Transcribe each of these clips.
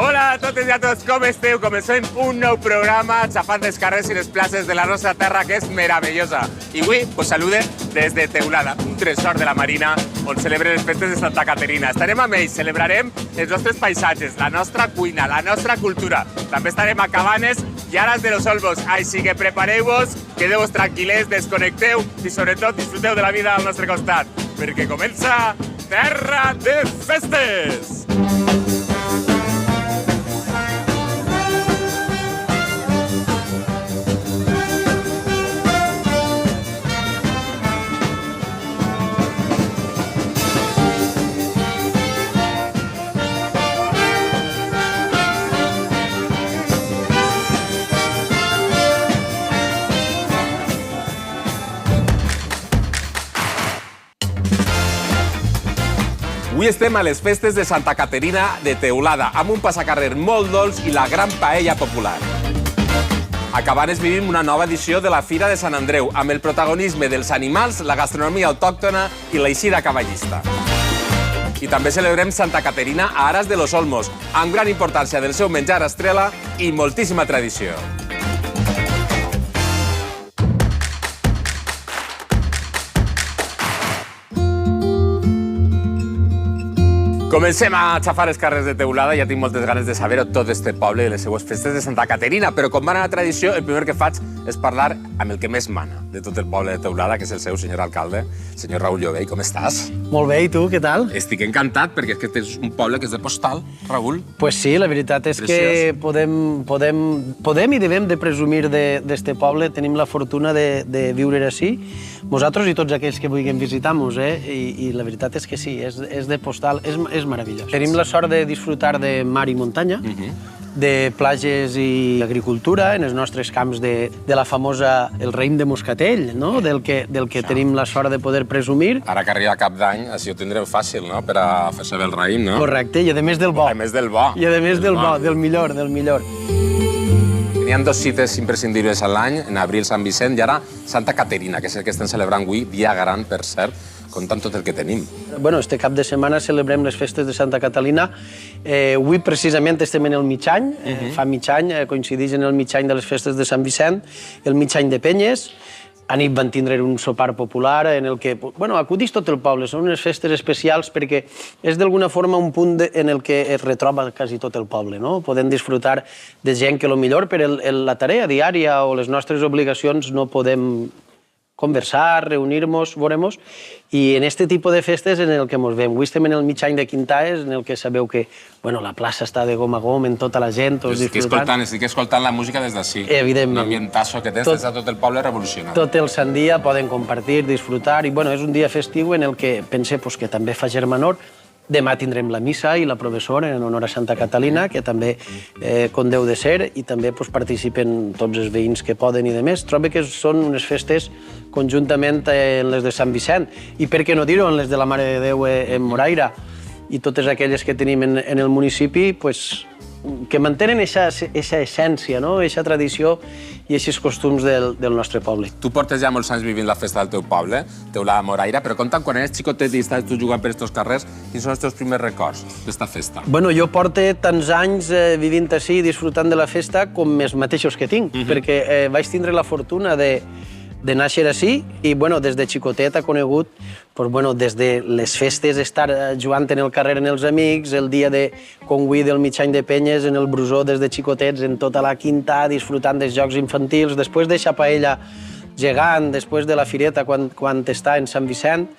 Hola a totes i a tots, com esteu? Comencem un nou programa xafant els carrers i les places de la nostra terra, que és meravellosa. I avui us salude des de Teulada, un tresor de la Marina, on celebren les festes de Santa Caterina. Estarem amb ells, celebrarem els nostres paisatges, la nostra cuina, la nostra cultura. També estarem a Cabanes i Aras de los Olmos. Així que prepareu-vos, quedeu-vos tranquil·lers, desconnecteu i sobretot disfruteu de la vida al nostre costat, perquè comença Terra de Festes! Avui estem a les festes de Santa Caterina de Teulada, amb un passacarrer molt dolç i la gran paella popular. A Cabanes vivim una nova edició de la Fira de Sant Andreu, amb el protagonisme dels animals, la gastronomia autòctona i l'eixida cavallista. I també celebrem Santa Caterina a Aras de los Olmos, amb gran importància del seu menjar estrela i moltíssima tradició. Comencem a xafar els carrers de Teulada. Ja tinc moltes ganes de saber tot este poble i les seues festes de Santa Caterina, però com va anar la tradició, el primer que faig és parlar amb el que més mana de tot el poble de Teulada, que és el seu senyor alcalde, senyor Raül Llobell. Com estàs? Molt bé, i tu, què tal? Estic encantat, perquè és que tens un poble que és de postal, Raül. Pues sí, la veritat és que podem i devem de presumir d'este poble. Tenim la fortuna de viure així, nosaltres i tots aquells que vulguin visitar-nos, i la veritat és que sí, és de postal, és meravellós. Tenim la sort de disfrutar de mar i muntanya, de platges i agricultura, en els nostres camps de la famosa, el raïm de Moscatell, no? del que tenim la sort de poder presumir. Ara que arriba Cap d'Any, així ho tindrem fàcil, no?, per a fer saber el raïm, no? Correcte, i a més del bo. A més del bo. I a més del bo, del millor, del millor. Hi ha dos cites imprescindibles a l'any, en abril Sant Vicent i ara Santa Caterina, que és el que estem celebrant avui, dia gran, per cert, comptant tot el que tenim. Bueno, este cap de setmana celebrem les festes de Santa Catalina. Avui, precisament, estem en el mig any. Fa mig any, coincideix en el mig any de les festes de Sant Vicent, el mig any de Penyes. A nit van tindre un sopar popular en el que, bueno, acudeix tot el poble. Són unes festes especials perquè és d'alguna forma un punt en el que es retroba quasi tot el poble, no? Podem disfrutar de gent que, millor, per la tarea diària o les nostres obligacions no podem conversar, reunir-nos, veure-nos, i en aquest tipus de festes en el que ens veiem. Avui estem en el mig any de Quintaes, en el que sabeu que la plaça està de gom a gom, en tota la gent, tots disfrutant. Estic escoltant la música des d'ací. Evidentment. Un ambientasso que tens des de tot el poble revolucionat. Tot el sant dia poden compartir, disfrutar, i és un dia festiu en el que pense que també fa germanor. Demà tindrem la missa i la professora en honor a Santa Catalina, que també com deu de ser, i també participen tots els veïns que poden i demés. Trobo que són unes festes conjuntament en les de Sant Vicent, i per què no dir-ho, en les de la Mare de Déu en Moraira, i totes aquelles que tenim en el municipi, que mantenen aquesta essència, aquesta tradició i aquests costums del nostre poble. Tu portes ja molts anys vivint la festa del teu poble, Teulada Moraira, però conta'm, quan eres xicotet i estàs tu jugant per estos carrers, quins són els teus primers records d'esta festa? Bueno, jo porto tants anys vivint així i disfrutant de la festa com els mateixos que tinc, perquè vaig tindre la fortuna de nàixer així i, des de xicotet ha conegut, des de les festes, estar jugant en el carrer amb els amics, el dia de Conguí del mig any de Penyes, en el Brusó des de xicotets, en tota la quinta, disfrutant dels jocs infantils, després de Xapaella gegant, després de la fireta quan està en Sant Vicent.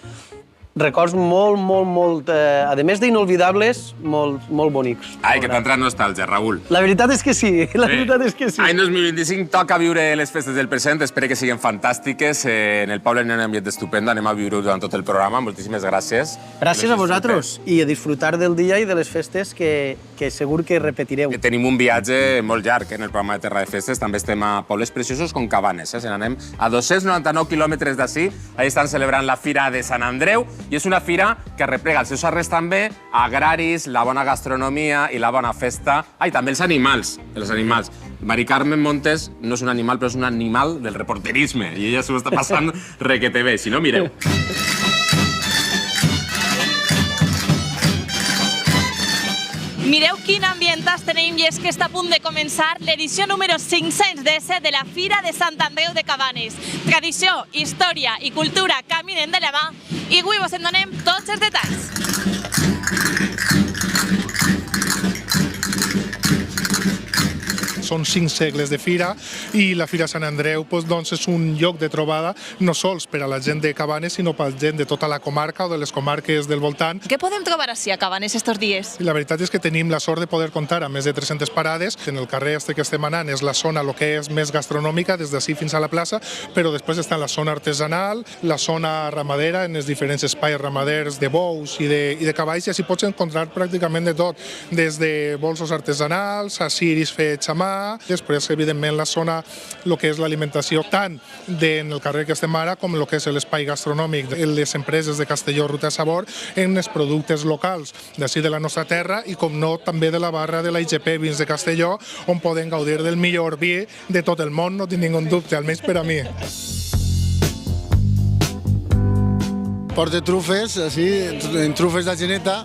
Records molt, a més d'inolvidables, molt bonics. Ai, que t'ha entrat nostàlgia, Raül. La veritat és que sí, la veritat és que sí. Any 2025 toca viure les festes del present, espero que siguin fantàstiques. En el poble hi ha un ambient estupendo, anem a viure-ho durant tot el programa. Moltíssimes gràcies. Gràcies a vosaltres i a disfrutar del dia i de les festes que segur que repetireu. Tenim un viatge molt llarg en el programa de Terra de Festes, també estem a pobles preciosos com Cabanes. Se n'anem a 299 quilòmetres d'ací, allà estan celebrant la Fira de Sant Andreu, i és una fira que replega els seus arrels també agraris, la bona gastronomia i la bona festa. Ai, també els animals. Mari Carmen Montes no és un animal, però és un animal del reporterisme, i ella s'ho està passant requete bé. Si no, mireu. Mireu quin ambientàs tenim i és que està a punt de començar l'edició número 510 de la Fira de Sant Andreu de Cabanes. Tradició, història i cultura caminen de la mà i avui vos en donem tots els detalls. Són 5 segles de fira i la Fira Sant Andreu és un lloc de trobada no sols per a la gent de Cabanes, sinó per a la gent de tota la comarca o de les comarques del voltant. Què podem trobar així a Cabanes estos dies? La veritat és que tenim la sort de poder comptar amb més de 300 parades. En el carrer que estem anant és la zona que és més gastronòmica, des d'ací fins a la plaça, però després està la zona artesanal, la zona ramadera, en els diferents espais ramaders de bous i de cavalls, i així pots encontrar pràcticament de tot, des de bolsos artesanals a ciris fets a mà. Després, evidentment, la zona, el que és l'alimentació, tant en el carrer que estem ara com el que és l'espai gastronòmic de les empreses de Castelló, Ruta Sabor, en els productes locals d'ací de la nostra terra i, com no, també de la barra de la IGP Vins de Castelló, on poden gaudir del millor vi de tot el món, no tinc ningú dubte, almenys per a mi. Porta trufes, així, en trufes de geneta,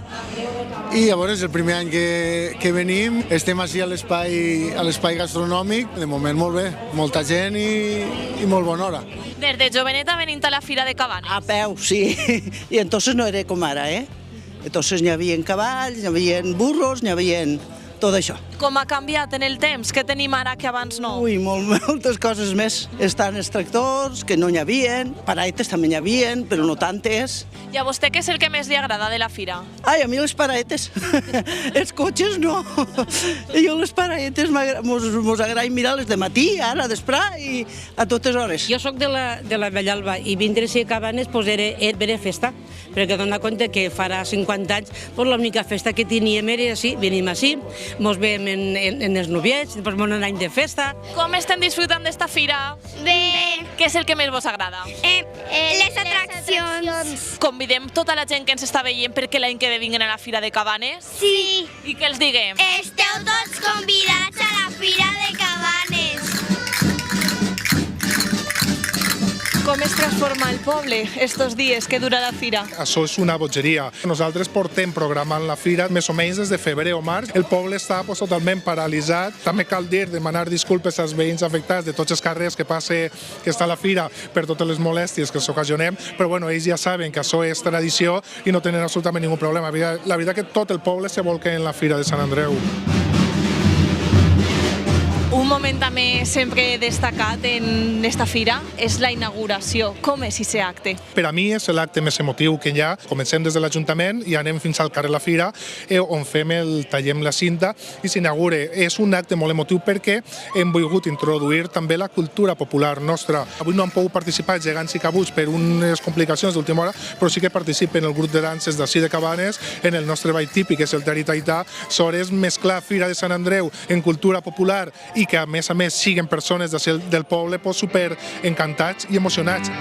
i llavors el primer any que venim estem així a l'espai gastronòmic, de moment molt bé, molta gent i molt bona hora. Des de joveneta venint a la Fira de Cabanes. A peu, sí, i entonces no era com ara, Entonces n'hi havia cavalls, n'hi havia burros, n'hi havia tot això. Com ha canviat en el temps? Què tenim ara que abans no? Ui, moltes coses més. Estan els tractors, que no n'hi havia, paraetes també n'hi havia, però no tantes. I a vostè què és el que més li agrada de la fira? Ai, a mi les paraetes. Els cotxes no. Jo les paraetes mos agrada mirar-les de matí, ara, d'esprà i a totes hores. Jo sóc de la Vallalba i vindre a Cabanes era festa, perquè donar compte que farà 50 anys l'única festa que teníem era així, venim així, mos veiem en els noviets, després un any de festa. Com estem disfrutant d'esta fira? Bé. Què és el que més vos agrada? Les atraccions. Convidem tota la gent que ens està veient perquè l'any que ve vinguin a la Fira de Cabanes? Sí. I què els diguem? Esteu tots convidats a la Fira de Cabanes. Com es transforma el poble estos dies que dura la fira? Això és una bogeria. Nosaltres portem programant la fira més o menys des de febrer o març. El poble està totalment paralitzat. També cal dir, demanar disculpes als veïns afectats de tots els carrers que està a la fira per totes les molèsties que s'ocasionem, però bueno, ells ja saben que això és tradició i no tenen absolutament ningú problema. La veritat que tot el poble se volca en la Fira de Sant Andreu. Un moment també sempre destacat en esta fira és la inauguració. Com és aquest acte? Per a mi és l'acte més emotiu que hi ha. Comencem des de l'Ajuntament i anem fins al carrer La Fira, on tallem la cinta i s'inaugura. És un acte molt emotiu perquè hem volgut introduir també la cultura popular nostra. Avui no han pogut participar gegants i cabuts per unes complicacions d'última hora, però sí que participen el grup de danses d'ací de Cabanes en el nostre ball típic, que és el Taritaità. És mesclar Fira de Sant Andreu en cultura popular i que a més siguen persones del poble super encantats i emocionats.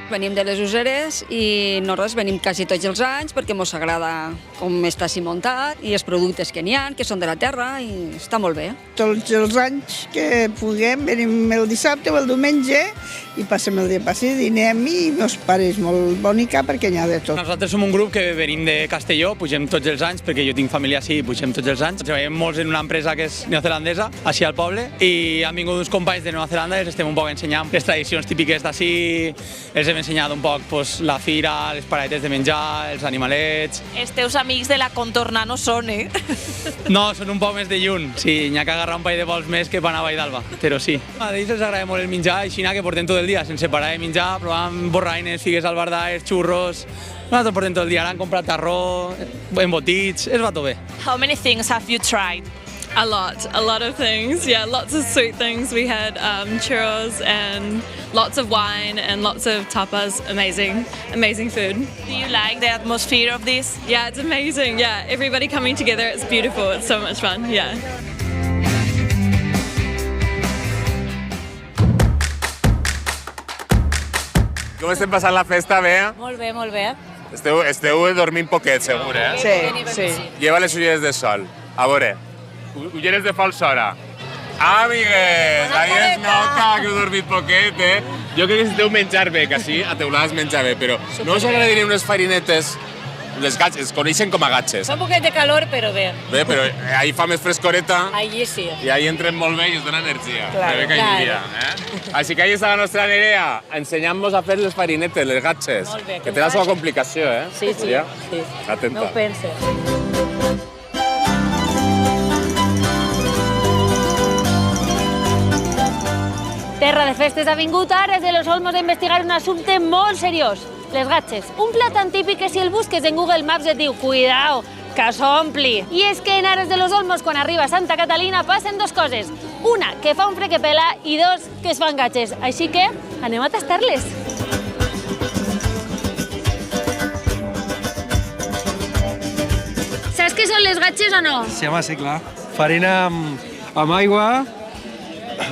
Venim de les Useres i nosaltres venim quasi tots els anys perquè ens agrada com està així muntat i els productes que n'hi ha, que són de la terra, i està molt bé. Tots els anys que puguem venim el dissabte o el diumenge i passem el dia passi, dinem i meus pares molt bonica perquè n'hi ha de tot. Nosaltres som un grup que venim de Castelló, pugem tots els anys perquè jo tinc família així i pugem tots els anys. Treballem molts en una empresa que és neozelandesa, així al poble, i han vingut uns companys de Nova Zelanda i els estem un poc ensenyant les tradicions típiques d'ací. Els hem ensenyat un poc la fira, les paradetes de menjar, els animalets. Els teus amics de la contorna no són, No, són un poc més de lluny. Sí, n'hi ha que agarrar un parell de vols més que per anar a Vall d'Alba, però sí. A ells els agrada molt el menjar, així que portem tot el dia sense parar de menjar, provant borraines, figues albardaes, xurros. Nosaltres portem tot el dia, han comprat arròs, embotits, es va tot bé. How many things have you tried? A lot of things, yeah, lots of sweet things. We had churros and lots of wine and lots of tapas, amazing food. Do you like the atmosphere of this? Yeah, it's amazing, yeah, everybody coming together, it's beautiful, it's so much fun, yeah. Com estem passant la festa, bé? Molt bé, molt bé. Esteu dormint poquet, segur, Sí. Lleva les ulleres de sol. A veure, ulleres de falsa hora. Amigues, ahí es nota que heu dormit poquet, Jo crec que necessiteu menjar bé, que sí, a Teulada es menja bé, però no us agradaria unes farinetes Les gatxes, es coneixen com a gatxes. Fa un poquet de calor, però bé. Bé, però ahir fa més frescoreta. Allí sí. I ahir entren molt bé i us dona energia. Claro, Bé que claro. hi havia, Així que ahí està la nostra Nerea, ensenyant-nos a fer les farinetes, les gatxes. Molt bé, que té la seva complicació, Sí, sí. Ja? Sí. Atenta. No ho penses. Terra de Festes ha vingut ara de Los Olmos a investigar un assumpte molt seriós, les gatxes. Un plat tan típic que si el busques en Google Maps et diu «Cuidao, que s'ompli». I és que en Ares de los Olmos, quan arriba a Santa Catalina, passen dos coses. Una, que fa un fred que pela, i dos, que es fan gatxes. Així que anem a tastar-les. Saps què són les gatxes o no? Sí, home, sí, clar. Farina amb aigua,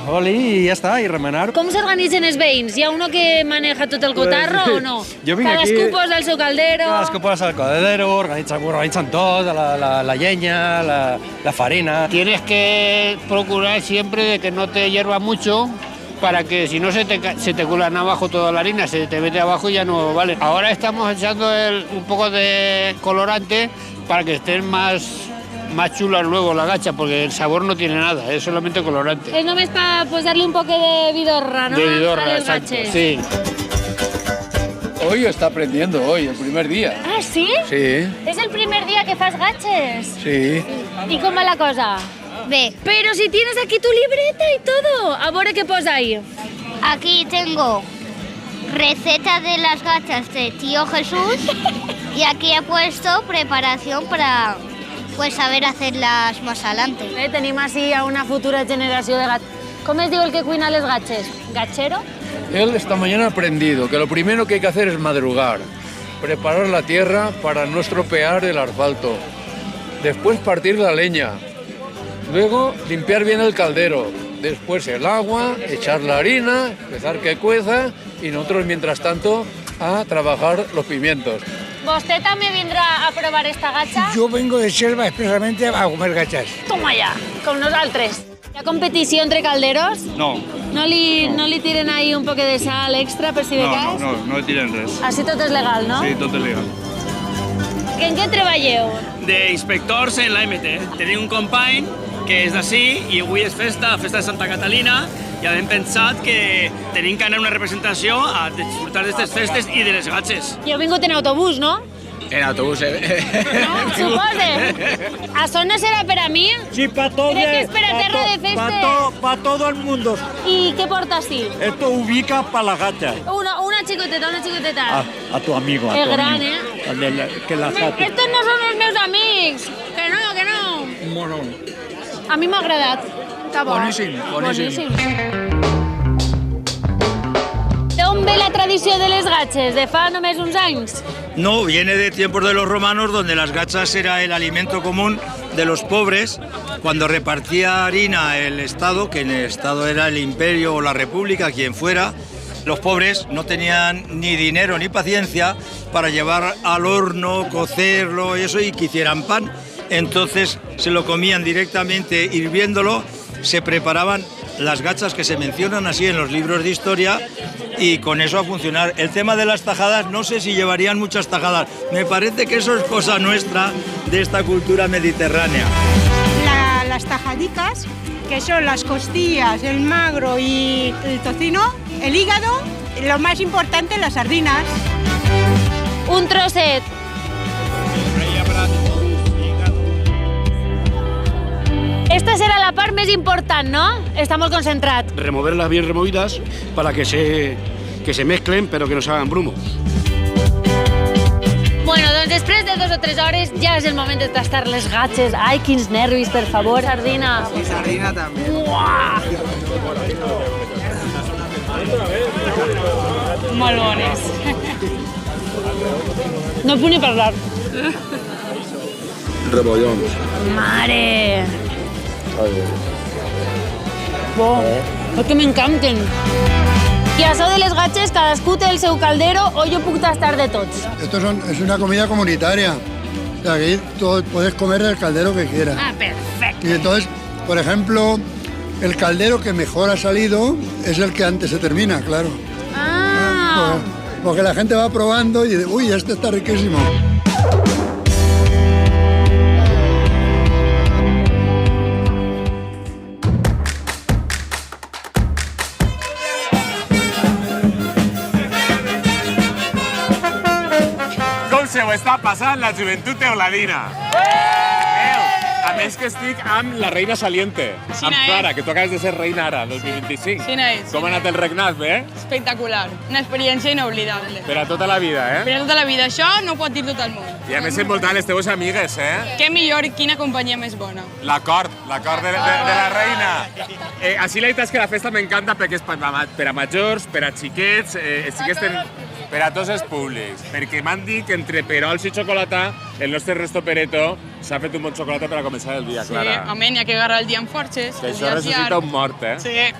oli i ja està, i remenar. Com s'organitzen els veïns? Hi ha uno que maneja tot el cotarro o no? Jo vinc aquí... Cadascú posa el seu caldero... Cadascú posa el caldero, organitzan tot, la lleña, la farina. Tienes que procurar siempre de que no te hierva mucho para que si no se te cuelan abajo toda la harina, se te mete abajo y ya no vale. Ahora estamos echando un poco de colorante para que estén más chulas luego la gacha, porque el sabor no tiene nada, es solamente colorante. És només per posar-li un poc de vidorra, ¿no? De vidorra, a les exacto, gatxes. sí. Hoy está aprendiendo, hoy, el primer día. Ah, sí? Sí, És el primer dia que fas gatxes. sí. ¿Y cómo va la cosa? Bé, Pero si tienes aquí tu libreta y todo. A veure què posa ahí. aquí tengo receta de las gachas de tío Jesús y aquí he puesto preparación para pues saber hacerlas más adelante. Tenim així a una futura generació de gatxes. Com es diu el que cuina les gatxes? ¿Gatxero? Él esta mañana ha aprendido que lo primero que hay que hacer es madrugar, preparar la tierra para no estropear el asfalto, después partir la leña, luego limpiar bien el caldero, después el agua, echar la harina, empezar que cueza y nosotros mientras tanto a trabajar los pimientos. ¿Vostè també vindrà a provar esta gatxa? Yo vengo de Selva expresamente a comer gachas. Toma ya, con nosaltres. Hi ha competició entre calderos? No. No li tiren ahí un poc de sal extra per si de cas? No tiren res. Així tot és legal, no? Sí, tot és legal. En què treballeu? D'inspectors en l'AMT. Tenim un company que és d'ací i avui és festa, la festa de Santa Catalina, i hem pensat que tenim que anar a una representació a disfrutar d'aquestes festes i de les gatxes. Jo he vingut en autobús, no? En autobús, No, supose. Això no serà per a mi? Sí, para todo. Crec que és per a terra de festes. Para todo el mundo. I què porta així? Esto ubica para la gacha. Una xicoteta. A tu amigo, a Es tu gran, amigo. Que la gacha. Estos no són els meus amics. Que no. Un morón. A mi m'ha agradat. Està bo. Boníssim. D'on ve la tradició de les gatxes? De fa només uns anys? No, viene de tiempos de los romanos, donde las gachas era el alimento común de los pobres. Cuando repartía harina el Estado, que en el Estado era el imperio o la república, quien fuera, los pobres no tenían ni dinero ni paciencia para llevar al horno, cocerlo, eso, y que hicieran pan. Entonces se lo comían directamente hirviéndolo, se preparaban las gachas que se mencionan así en los libros de historia, y con eso a funcionar. El tema de las tajadas, no sé si llevarían muchas tajadas. Me parece que eso es cosa nuestra, de esta cultura mediterránea. Las tajadicas, que son las costillas, el magro y el tocino, el hígado, y lo más importante, las sardinas. Un trosset. Esta serà la part més important, ¿no? Està molt concentrat. Removerlas bien removidas para que se mezclen pero que no se hagan brumos. Bueno, doncs després de 2 o 3 hores ja és el moment de tastar les gatxes. Ai, quins nervis, per favor. Sardina. Y sardina también. Uah! Molt bones. No puc ni parlar. Rebollons. Mare! Bo, és que m'encanten. I això de les gatxes, cadascú té el seu caldero o jo puc tastar de tots? Esto es una comida comunitaria. O sea, aquí puedes comer del caldero que quieras. Ah, perfecto. Y entonces, por ejemplo, el caldero que mejor ha salido es el que antes se termina, claro. Ah. Porque la gente va probando y dice, uy, este está riquísimo. Viva la joventut teuladina! A més que estic amb la reina saliente, amb Clara, que tu acabes de ser reina ara, 2025. Quina és? Com ha anat el regnat, bé? Espectacular, una experiència inoblidable. Per a tota la vida, Per a tota la vida, això no ho pot dir tot el món. I a més envoltant les teves amigues, Què millor, quina companyia més bona. La cort de la reina. Així la veritat és que la festa m'encanta perquè és per a majors, per a xiquets, per a tots els públics. Perquè m'han dit que entre perols i xocolata, el nostre resto Pereto s'ha fet un bon xocolata per a començar el dia, Clara. Sí, amén, hi ha que agarrar el dia amb forces. Que això ressuscita un mort, Sí.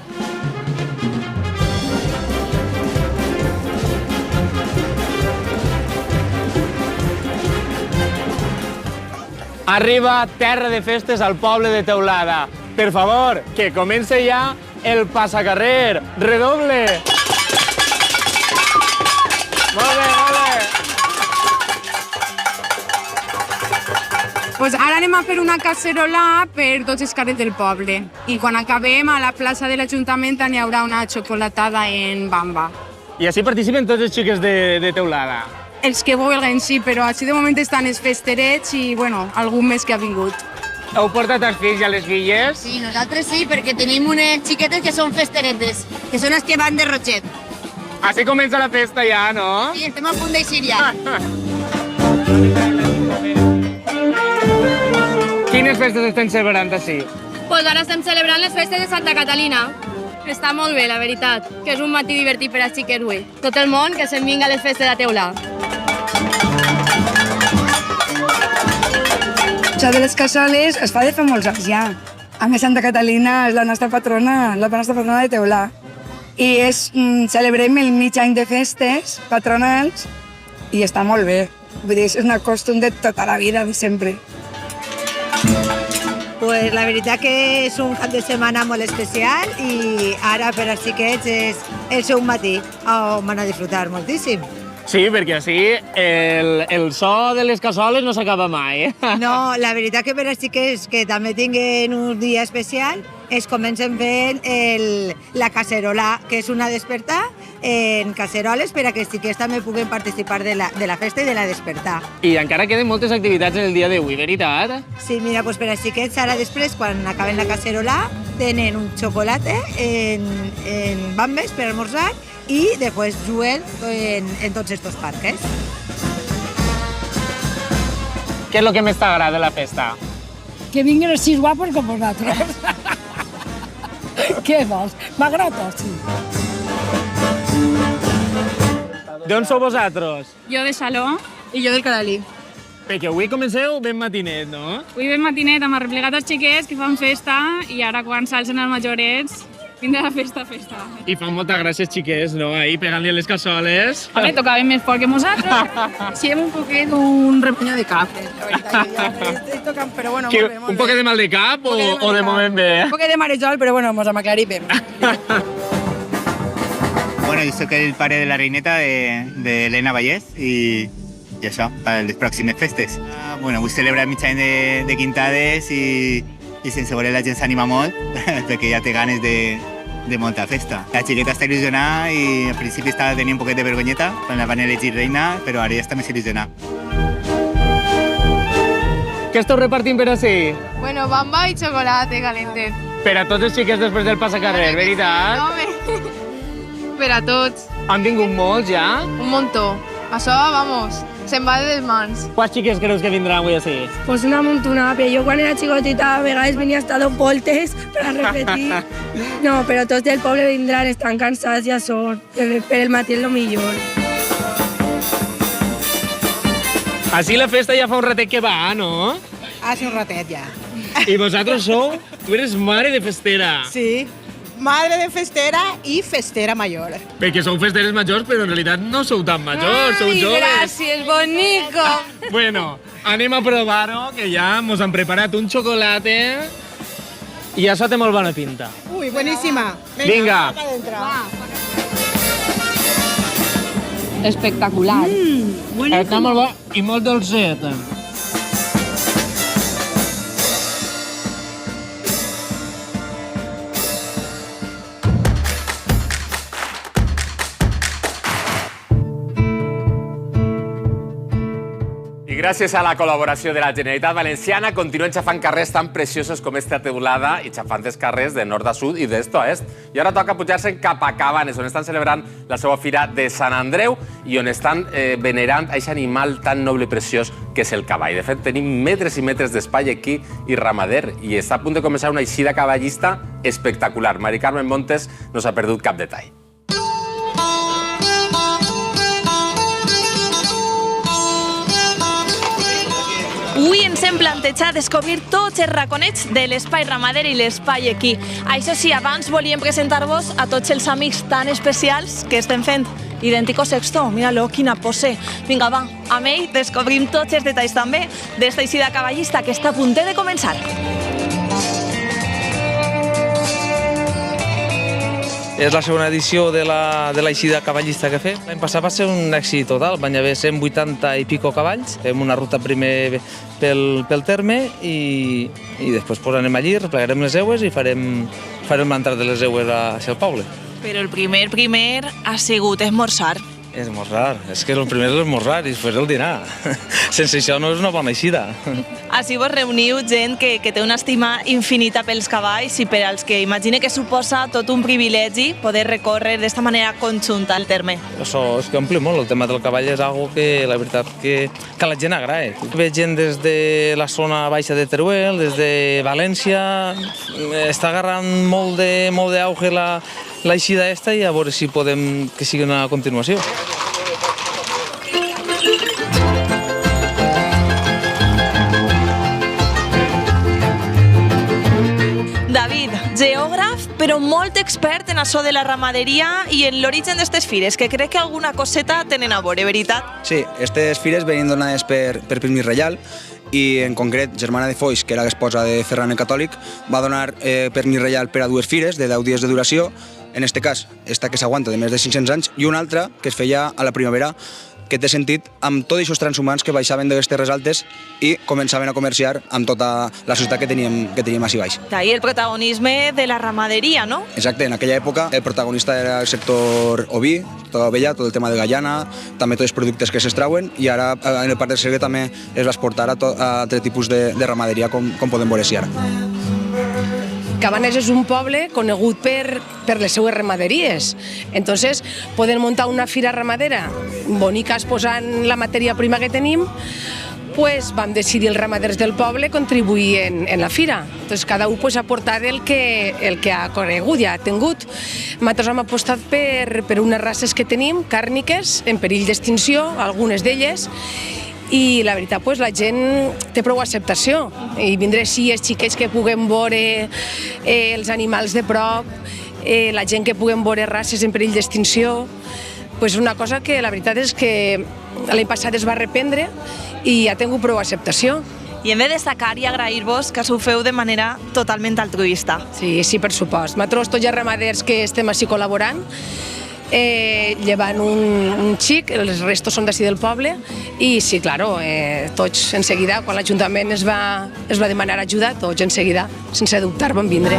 Arriba terra de festes al poble de Teulada. Per favor, que comence ja el passacarrer. Redoble! Molt bé, molt bé. Pues ara anem a fer una cacerola per tots els carrers del poble. I quan acabem, a la plaça de l'Ajuntament n'hi haurà una xocolatada en bamba. I així participen tots els xiques de Teulada. Els que vulguin, sí, però així de moment estan els festerets i, bueno, algun més que ha vingut. Heu portat els fills i les filles? Sí, nosaltres sí, perquè tenim unes xiquetes que són festeretes, que són les que van de Rochet. Així comença la festa ja, no? Sí, estem a punt d'eixir ja. Quines festes estem celebrant així? Pues ara estem celebrant les festes de Santa Catalina. Està molt bé, la veritat, que és un matí divertit per als xiquets avui. Tot el món que se'n vinga a les festes de Teulada. Això de les cassoles es fa de fa molts anys ja. A més, Santa Catalina és la nostra patrona de Teulada. I celebrem el mig any de festes patronals i està molt bé. Vull dir, és una costum de tota la vida, de sempre. Pues la veritat que és un cap de setmana molt especial i ara per als xiquets és el seu matí on van a disfrutar moltíssim. Sí, perquè així el so de les cassoles no s'acaba mai. No, la veritat que per als xiquets que també tinguen un dia especial es comencen fent la cacerola, que és una despertar en caceroles per a que els xiquets també puguen participar de la festa i de la despertar. I encara queden moltes activitats en el dia d'avui, veritat? Sí, mira, pues per als xiquets ara després, quan acaben la cacerola, tenen un xocolate en bambes per almorzar i després juguen en tots aquests parques. Què és el que més t'agrada de la festa? Que vinguin els 6 guapos com vosaltres. Què vols? M'agrada, sí. D'on sou vosaltres? Jo de Saló i jo del Cadalí. Perquè avui comenceu ben matinet, no? Avui ben matinet amb arreplegat els xiquets que fan festa i ara quan s'alcen els majorets vindrà la festa. I fan molta gràcia els xiquets, no? Ahí pegant-li a les cassoles. Home, tocaven més fort que nosaltres. Sí, un poquet un repuño de cap. Però bueno, molt bé, molt bé. Un poquet de mal de cap o de moment bé? Un poquet de marejol, però bueno, mos hem aclarit bé. Bueno, yo soy el pare de la reineta de Elena Vallès i això, per les pròximes festes. Bueno, vull celebrar el mig any de quintades i sense voler la gent s'anima molt perquè ja té ganes de molta festa. La xiqueta està il·lusionada i al principi estava tenint un poquet de vergonyeta quan la van elegir reina, però ara ja està més il·lusionada. Què esteu repartint per així? Bueno, bamba i xocolate calente. Per a tots els xiquets després del passacarrer, veritat? Home, per a tots. Han vingut molts ja? Un muntó. Això, vamos, se'n va de les mans. Quants xiquets creus que vindran avui així? Pues una montonada, però jo quan era xicotita a vegades venia hasta 2 voltes per a repetir. No, però tots del poble vindran, estan cansats ja són. Per el matí és el millor. Així la festa ja fa un ratet que va, no? Ah, sí, un ratet ja. I vosaltres sou? Tu eres mare de festera. Sí, madre de festera i festera major. Perquè sou festeres majors, però en realitat no sou tan majors, sou joves. Gràcies, bonico. Bueno, anem a provar-ho, que ja mos han preparat un xocolate i això té molt bona pinta. Ui, bueníssima. Vinga. Espectacular. Està molt bo i molt dolcet. gràcies a la col·laboració de la Generalitat Valenciana continuen xafant carrers tan preciosos com esta teulada i xafant els carrers de nord a sud i d'est a est. I ara toca pujar-se cap a Cabanes, on estan celebrant la seva fira de Sant Andreu i on estan venerant aquest animal tan noble i preciós que és el cavall. De fet, tenim metres i metres d'espai aquí i ramader i està a punt de començar una eixida cavallista espectacular. Mari Carmen Montes no s'ha perdut cap detall. Avui ens hem plantejat descobrir tots els raconets de l'espai ramader i l'espai equí. Això sí, abans volíem presentar-vos a tots els amics tan especials que estem fent Idéntico Sexto. Mira-lo, quina pose. Vinga, va, amb ell descobrim tots els detalls també d'esta eixida cavallista que està a punt de començar. És la segona edició de l'eixida cavallista que fem. L'any passat va ser un èxit total, van haver 180 i pico cavalls. Fem una ruta primer pel terme i després anem allí, replegarem les eues i farem l'entrada de les eues hacia el poble. Però el primer ha sigut esmorzar. Esmorzar, és que el primer és l'esmorzar i després el dinar. Sense això no és una bona eixida. Així vos reuniu gent que té una estima infinita pels cavalls i per als que imagine que suposa tot un privilegi poder recórrer d'esta manera conjunta el terme. Això és que ompli molt, el tema del cavall és algo que la veritat que a la gent agrada. Veig gent des de la zona baixa de Teruel, des de València, està agarrant molt d'auge l'eixida esta i a veure si podem que sigui una continuació. David, geògraf, però molt expert en això de la ramaderia i en l'origen d'aquestes fires, que crec que alguna coseta tenen a veure, veritat? Sí, aquestes fires venien donades per Primi Reial i en concret Germana de Foix, que era l'esposa de Ferran el Catòlic, va donar permís reial per a dues fires de 10 dies de duració, en aquest cas, esta que s'aguanta de més de 500 anys, i una altra que es feia a la primavera, que té sentit amb tots aquests transhumants que baixaven de les terres altes i començaven a comerciar amb tota la societat que teníem així baix. D'ahí el protagonisme de la ramaderia, no? Exacte, en aquella època el protagonista era el sector oví, tota l'ovella, tot el tema de gallana, també tots els productes que s'extrauen, i ara en el Parc del Segre també es va exportar a altres tipus de ramaderia com podem veure ara. Cabanes és un poble conegut per les seues ramaderies. Entonces, poden muntar una fira ramadera bonica exposant la matèria prima que tenim, pues vam decidir els ramaders del poble contribuir en la fira. Entonces, cada un ha aportat el que ha conegut i ha tingut. Nosaltres hem apostat per unes races que tenim, càrniques, en perill d'extinció, algunes d'elles, i la veritat, la gent té prou acceptació i vindré així els xiquets que puguem veure els animals de prop, la gent que puguem veure races en perill d'extinció. És una cosa que la veritat és que l'any passat es va reprendre i ha tingut prou acceptació. I hem de destacar i agrair-vos que s'ho feu de manera totalment altruista. Sí, per supost. Nosaltres, tots els ramaders que estem així col·laborant, llevant un xic, els restos són d'ací del poble, i sí, claro, tots en seguida, quan l'Ajuntament es va demanar ajuda, tots en seguida, sense dubtar, van vindre.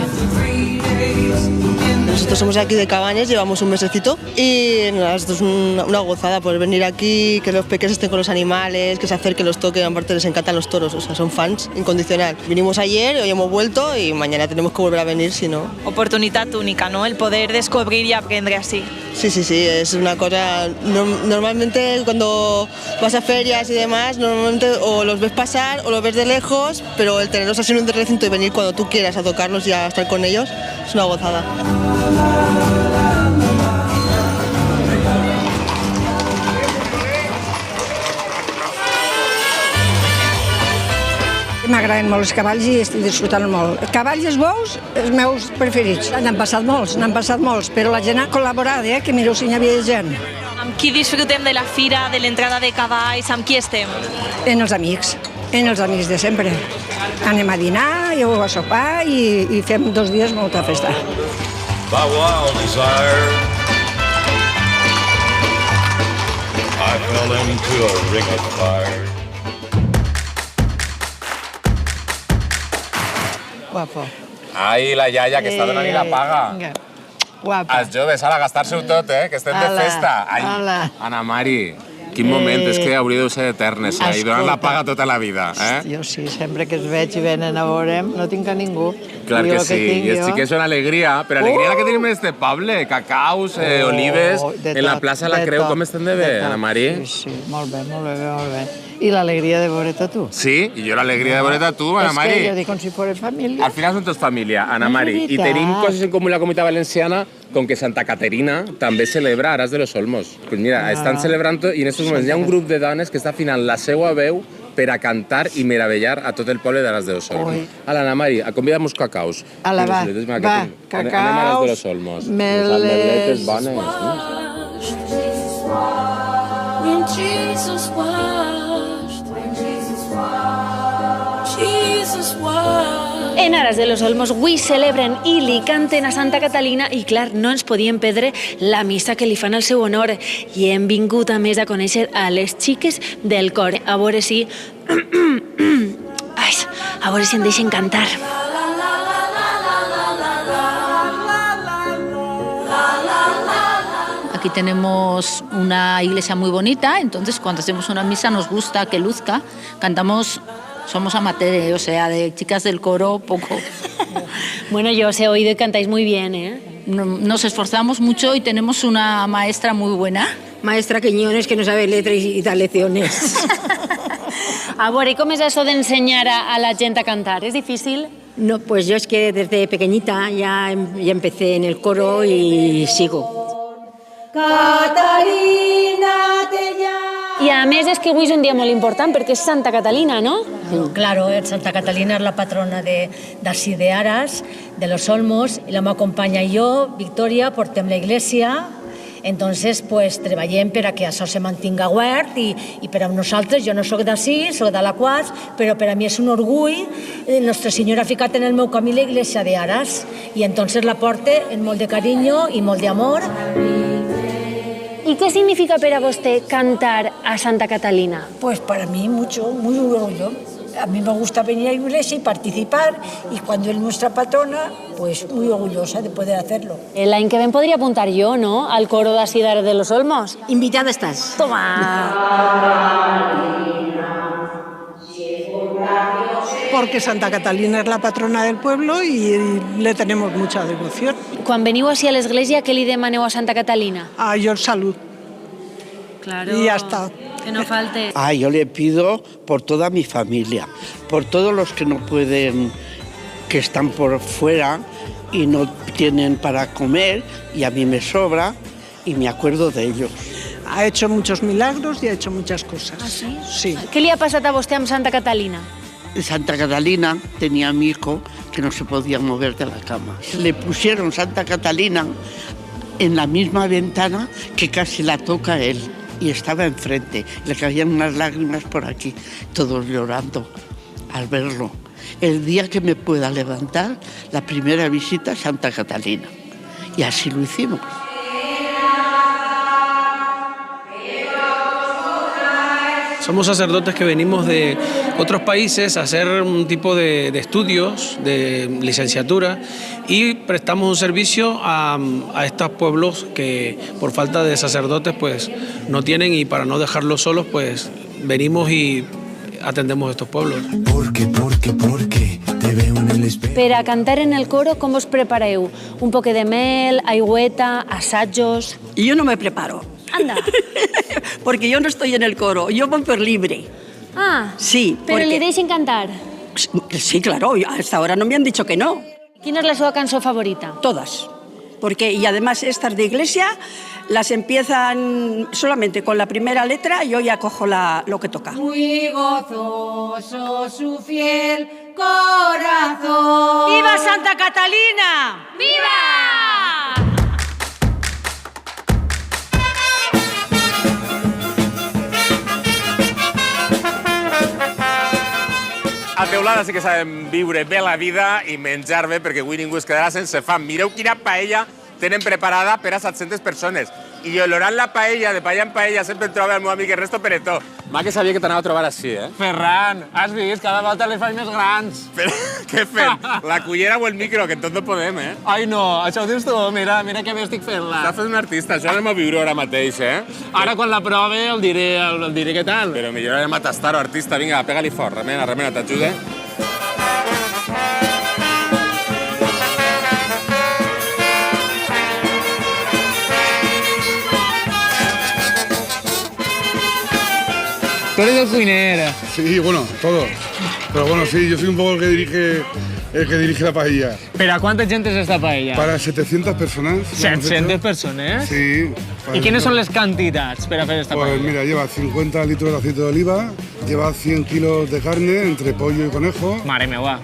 Nosotros somos aquí de Cabanes, llevamos un mesecito y esto es una gozada poder venir aquí, que los pequeños estén con los animales, que se acerquen, los toquen, aparte les encantan los toros, o sea, son fans incondicional. Vinimos ayer, hoy hemos vuelto y mañana tenemos que volver a venir, si no. Oportunitat única, ¿no? El poder descubrir y aprender así. Sí, es una cosa, normalmente cuando vas a ferias y demás, normalmente o los ves pasar o los ves de lejos, pero el tenerlos así en un recinto y venir cuando tú quieras a tocarlos y a estar con ellos, es una gozada. M'agraden molt els cavalls i estic disfrutant molt. Els cavalls i els bous, els meus preferits. N'han passat molts, però la gent ha col·laborat, que mireu si n'hi havia gent. Amb qui disfrutem de la fira, de l'entrada de cavalls, amb qui estem? En els amics de sempre. Anem a dinar, a sopar i fem 2 dies molta festa. By wild desire, I fell into a ring of fire. Guapo. Ai, la iaia, que està donant-hi la paga. Guapa. Els joves, a gastar-se-ho tot, que estem de festa. Ai, Ana Mari, Quin moment, és que hauria de ser eternes, i donen la paga tota la vida. Jo sí, sempre que els veig i venen a veure'm, no tinc a ningú. Clar que sí, i els xiquets són alegria, però alegria la que tenim en este poble, cacaus, olives, en la plaça La Creu, com estem de bé, Ana Mari? Sí, molt bé, molt bé, molt bé. I l'alegria de veure't a tu. Sí, i jo l'alegria de veure't a tu, Ana Mari. És que jo dic com si fos família. Al final som tots família, Ana Mari, i tenim coses en comú la Comunitat Valenciana, com que Santa Caterina també celebra Aras de los Olmos. Pues mira, estan celebrant i en aquests moments hi ha un grup de dones que està afinant la seva veu per a cantar i meravellar a tot el poble d'Aras de los Olmos. Ala, Ana Mari, convida'm uns cacaus. Ala, va, cacaus, anem a Aras de los Olmos. Meles... bones. En Aras de los Olmos avui celebren i li canten a Santa Catalina i, clar, no ens podíem perdre la missa que li fan al seu honor. I hem vingut a més a conèixer a les xiques del cor. A veure si... Ai, a veure si em deixen cantar. Aquí tenemos una iglesia muy bonita, entonces cuando hacemos una misa nos gusta que luzca. Cantamos, somos amateurs, o sea, de chicas del coro, poco. Bueno, yo os he oído y cantáis muy bien, ¿eh? Nos esforzamos mucho y tenemos una maestra muy buena. Maestra Quiñones, que no sabe letras y da lecciones. A veure, ¿y cómo es eso de enseñar a la gente a cantar? ¿Es difícil? No, pues yo es que desde pequeñita ya empecé en el coro y sigo. Catarina, te llamo. I a més és que avui és un dia molt important perquè és Santa Catalina, ¿no? Claro, Santa Catalina es la patrona d'ací de Aras, de los Olmos, y la m'acompanya jo, Victoria, portem la iglesia. Entonces, pues, treballem per a que això se mantinga obert i per a nosaltres, jo no soc d'ací, soc de la Quas, però per a mi és un orgull. Nostre Senyor ha ficat en el meu camí la iglesia de Aras i entonces la porte amb molt de carinyo i molt d'amor. ¿Y qué significa para vostè cantar a Santa Catalina? Pues para mí mucho, muy orgullo. A mí me gusta venir a la iglesia y participar y cuando es nuestra patrona, pues muy orgullosa de poder hacerlo. El año que ven podría apuntar yo, ¿no? Al coro de Asidar de los Olmos. Invitada estás. Toma. Porque Santa Catalina es la patrona del pueblo y le tenemos mucha devoción. Quan veniu així a l'església, què li demaneu a Santa Catalina? Yo salud. Claro. Y ya está. Que no falte. Yo le pido por toda mi familia, por todos los que no pueden, que están por fuera y no tienen para comer, y a mí me sobra y me acuerdo de ellos. Ha hecho muchos milagros y ha hecho muchas cosas. ¿Ah, sí? Sí. Què li ha passat a vostè amb Santa Catalina? Santa Catalina tenía a mi hijo que no se podía mover de la cama. Le pusieron Santa Catalina en la misma ventana que casi la toca él. Y estaba enfrente. Le caían unas lágrimas por aquí, todos llorando al verlo. El día que me pueda levantar, la primera visita a Santa Catalina. Y así lo hicimos. Somos sacerdotes que venimos de otros países a hacer un tipo de estudios, de licenciatura, y prestamos un servicio a estos pueblos que por falta de sacerdotes pues no tienen, y para no dejarlos solos pues venimos y atendemos a estos pueblos. Porque te veo en el espejo. Per a cantar en el coro, com us prepareu? Un poc de mel, aigüeta, assajos... Yo no me preparo. Anda. Porque yo no estoy en el coro, yo voy por libre. Ah, sí. Pero porque... li deixen cantar? Sí, claro, hasta ahora no me han dicho que no. Quina és la seva cançó favorita? Todas. Porque, y además estas de iglesia las empiezan solamente con la primera letra, yo ya cojo lo que toca. Muy gozoso su fiel corazón. ¡Viva Santa Catalina! ¡Viva! A Teulada sí que sabem viure bé la vida i menjar bé, perquè avui ningú es quedarà sense fam. Mireu quina paella tenen preparada per a 700 persones. i olorant la paella, de paella en paella, sempre em trobo el meu amic Ernesto Peretó. Ma que sabia que t'anava a trobar així, eh? Ferran, has vist? Cada volta les faig més grans. Però què fem? La cullera o el micro, que en tot no podem, eh? Ai, no, això ho dius tu. Mira que bé estic fent-la. Està fent un artista, això anem a viure ara mateix, eh? Ara, quan la prove, el diré què tal. Però millor anem a tastar-ho, artista. Vinga, pega-li fort. Remena, t'ajuda. Tú eres el cuiner. Sí, bueno, todos. Pero bueno, sí, yo soy un poco el que dirige la paella. ¿Pero a cuánta gente es esta paella? Para 700 personas. 700 personas? Sí. ¿Y quiénes son las cantidades para hacer esta paella? Pues mira, lleva 50 litros de aceite de oliva, lleva 100 kilos de carne entre pollo y conejo. Madre mía.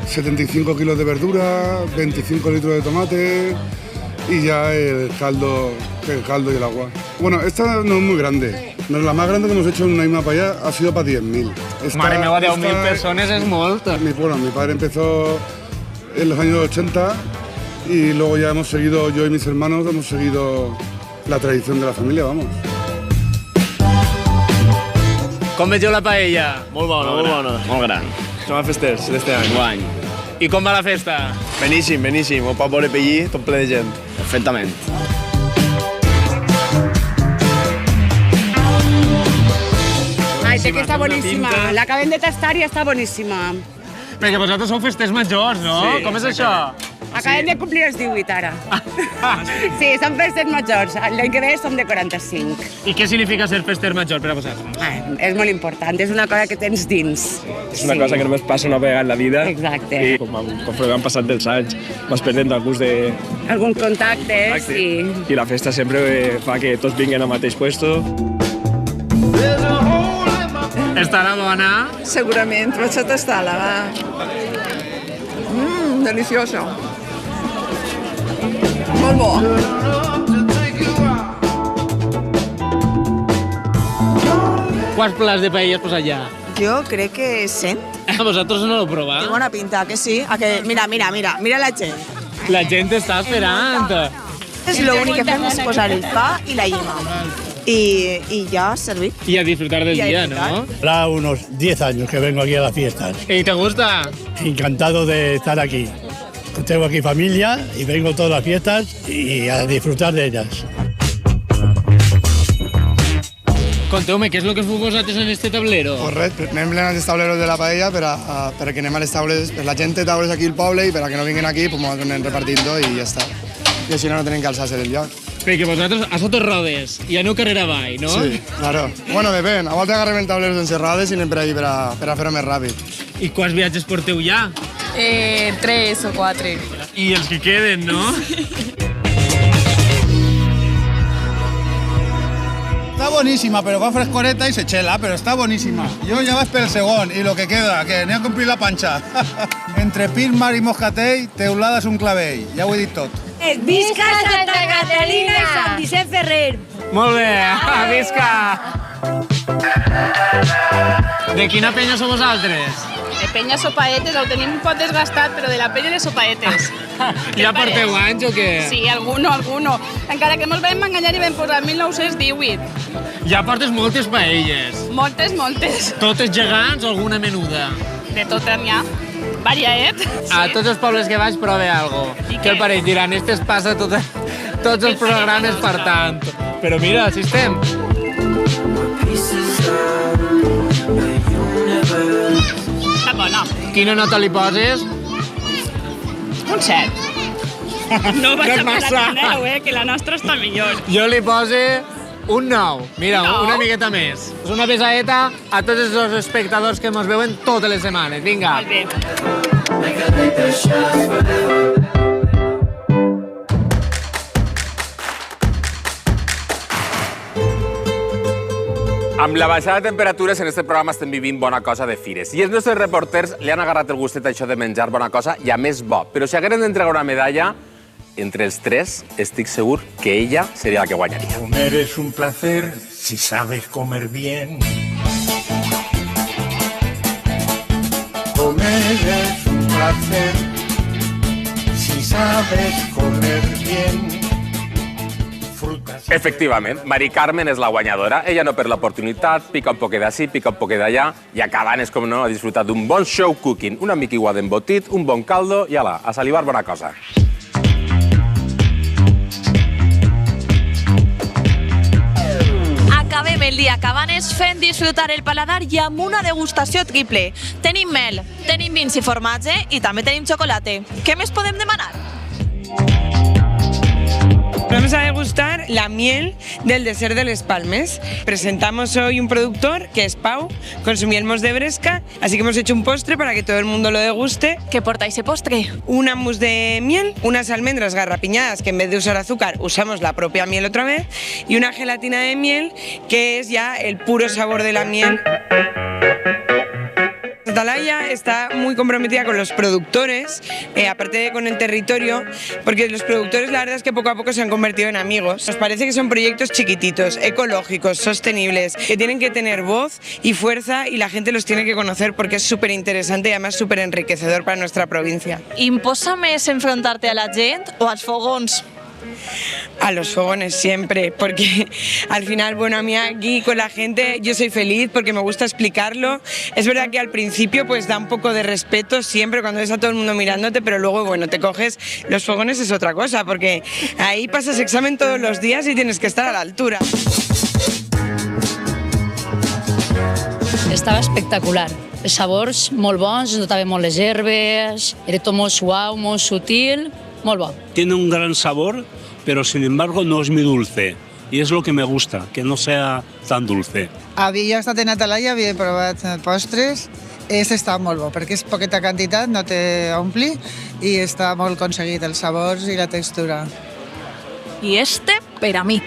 75 kilos de verdura, 25 litros de tomate y ya el caldo y el agua. Bueno, esta no es muy grande. La más grande que hemos hecho en una misma paella ha sido para 10.000. Madre mía, 10.000 personas es mucho. Bueno, mi padre empezó en los años 80 y luego ya hemos seguido, yo y mis hermanos, hemos seguido la tradición de la familia, vamos. Com vegeu la paella? Molt bona. Molt gran. Som els festers d'este any. Guany. I com va la festa? Beníssim. Ho pot veure per allí, tot ple de gent. Perfectament. Ai, sé que està boníssima. L'acabem de tastar i està boníssima. Perquè vosaltres sou festers majors, no? Sí, com és això? Acabem de complir els 18 ara. Sí, som festers majors. L'any que ve som de 45. I què significa ser fester major per a vosaltres? És molt important, és una cosa que tens dins. És una cosa que només passa una vegada en la vida. Exacte. I conforme han passat els anys vas perdent el gust de... Algun contacte, sí. I la festa sempre fa que tots vinguen al mateix puesto. Estarà bona? Segurament, vaig a tastar-la, va. Delicioso. Molt bo. Quants plats de paella has posat ja? Jo crec que 100. Vosaltres no l'heu provat? Té bona pinta, que sí? Mira la gent. La gent està esperant. És l'únic que fem és posar el pa i la llima. Y ya servir. Y a disfrutar del día, ¿no? Hace unos 10 años que vengo aquí a las fiestas. ¿Y te gusta? Encantado de estar aquí. Tengo aquí familia y vengo todas las fiestas y a disfrutar de ellas. Conteu-me, què és el que feu vosaltres en este tablero? Correcte, anem plenant els tableros de la paella perquè anem a les taules, la gent té taules aquí al poble i per a que no vinguin aquí pues ens anem repartint-ho i ja està. I així no tenen que alçar-se del lloc. Perquè vosaltres a sota rodes i aneu carrera avall, no? Sí, claro. Bueno, depèn. A voltes agarrem tableros sense rodes i anem per allí per a fer-ho més ràpid. I quants viatges porteu ja? 3 o 4. I els que queden, no? Está buenísima, pero con frescoreta y se chela, pero está buenísima. Yo ya vas per el segon y lo que queda, que anem a complir la panxa. Entre Pirmar i Moscatell, teulada és un clavell. Ja ho he dit tot. Visca Santa Catalina i Sant Vicent Ferrer. Molt bé, visca! De quina penya sou vosaltres? De penya sopaetes, ho tenim un pot desgastat, però de la penya de sopaetes. Ja porteu anys o què? Sí, alguno. Encara que mos vam enganyar i vam posar 1918. Ja portes moltes paelles. Moltes. Totes gegants o alguna menuda? De tot n'hi ha. Variaet. A tots els pobles que vaig prove algo. Què el parell diran? Este es passa tots els programes per tant. Però mira, si estem. Està bona. Quina nota li poses? Un 7. No vaig a posar la 10, que la nostra està millor. Jo li pose un 9. Mira, una miqueta més. És una besaeta a tots els espectadors que ens veuen totes les setmanes. Vinga. Molt bé. Amb la baixada de temperatures en este programa estem vivint bona cosa de fires. I els nostres reporters li han agarrat el gustet a això de menjar bona cosa i a més bo. Però si hagueren d'entregar una medalla, entre els tres estic segur que ella seria la que guanyaria. Comer es un placer si sabes comer bien. Comer es un placer si sabes comer bien. Frutas Efectivament, Mari Carmen és la guanyadora. Ella no perd l'oportunitat, pica un poquet d'ací, pica un poquet d'allà, i acaben, com no, a disfrutar d'un bon show cooking, una mica igual d'embotit, un bon caldo, i ala, a salivar bona cosa. Acabem el dia a Cabanes fent disfrutar el paladar i amb una degustació triple. Tenim mel, tenim vins i formatge i també tenim xocolata. Què més podem demanar? Vamos a degustar la miel del desert de Les Palmes. Presentamos hoy un productor que es Pau, con su miel mousse de Bresca, así que hemos hecho un postre para que todo el mundo lo deguste. ¿Qué porta ese postre? Una mousse de miel, unas almendras garrapiñadas, que en vez de usar azúcar usamos la propia miel otra vez, y una gelatina de miel, que es ya el puro sabor de la miel. Atalaya está muy comprometida con los productores, aparte de con el territorio, porque los productores la verdad es que poco a poco se han convertido en amigos. Nos parece que son proyectos chiquititos, ecológicos, sostenibles, que tienen que tener voz y fuerza y la gente los tiene que conocer porque es súper interesante y además súper enriquecedor para nuestra provincia. Imposa més enfrontarte a la gent o als fogons? A los fogones siempre, porque al final, bueno, a mí aquí con la gente yo soy feliz porque me gusta explicarlo. Es verdad que al principio pues da un poco de respeto siempre cuando ves a todo el mundo mirándote, pero luego, bueno, te coges, los fogones es otra cosa, porque ahí pasas examen todos los días y tienes que estar a la altura. Estava espectacular. Els sabors molt bons, es notaven molt les herbes, era tot molt suau, molt sutil, molt bo. Tiene un gran sabor, pero sin embargo no es muy dulce. Y es lo que me gusta, que no sea tan dulce. Havia estat en Atalaya, havia provat postres. Este està molt bo, perquè és poqueta quantitat, no té ompli, i està molt aconseguit els sabors i la textura. I este per a mi.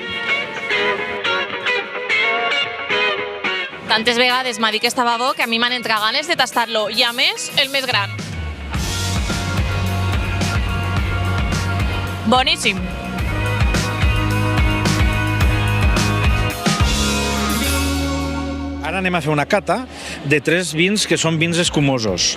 Tantes vegades m'ha dit que estava bo que a mi m'han entrat ganes de tastar-lo, i a més, el més gran. Boníssim. Ara anem a fer una cata de 3 vins que són vins escumosos.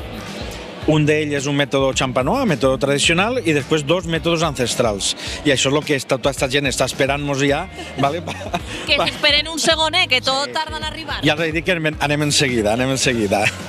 Un d'ells és un mètode champenois, mètode tradicional, i després 2 mètodes ancestrals. I això és el que tota aquesta gent està esperant-nos ja. Vale? Que s'esperen un segonet, que tot tarda en arribar. Ja els dic que anem en seguida,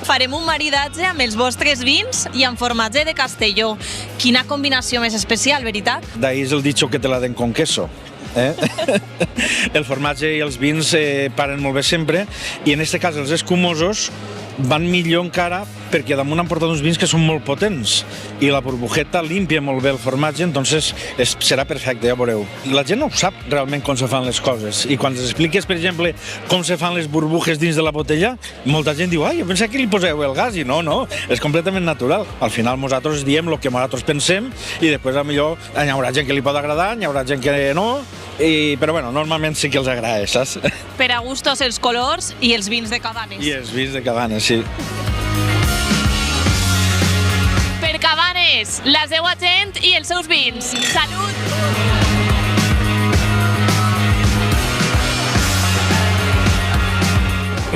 Farem un maridatge amb els vostres vins i amb formatge de Castelló. Quina combinació més especial, veritat? D'ahí és el dicho que te la den con queso. El formatge i els vins paren molt bé sempre, i en aquest cas els escumosos van millor encara perquè damunt han portat uns vins que són molt potents i la burbujeta limpia molt bé el formatge, entonces serà perfecte, ja veureu. La gent no sap realment com se fan les coses, i quan els expliques, per exemple, com se fan les burbujes dins de la botella, molta gent diu, jo pensava que li poseu el gas, i no, és completament natural. Al final nosaltres diem el que nosaltres pensem, i després millor hi haurà gent que li pot agradar, hi haurà gent que no, però bueno, normalment sí que els agrada, saps? Per a gustos els colors i els vins de Cabanes. I els vins de Cabanes, sí. Per Cabanes, la seva gent i els seus vins. Salut!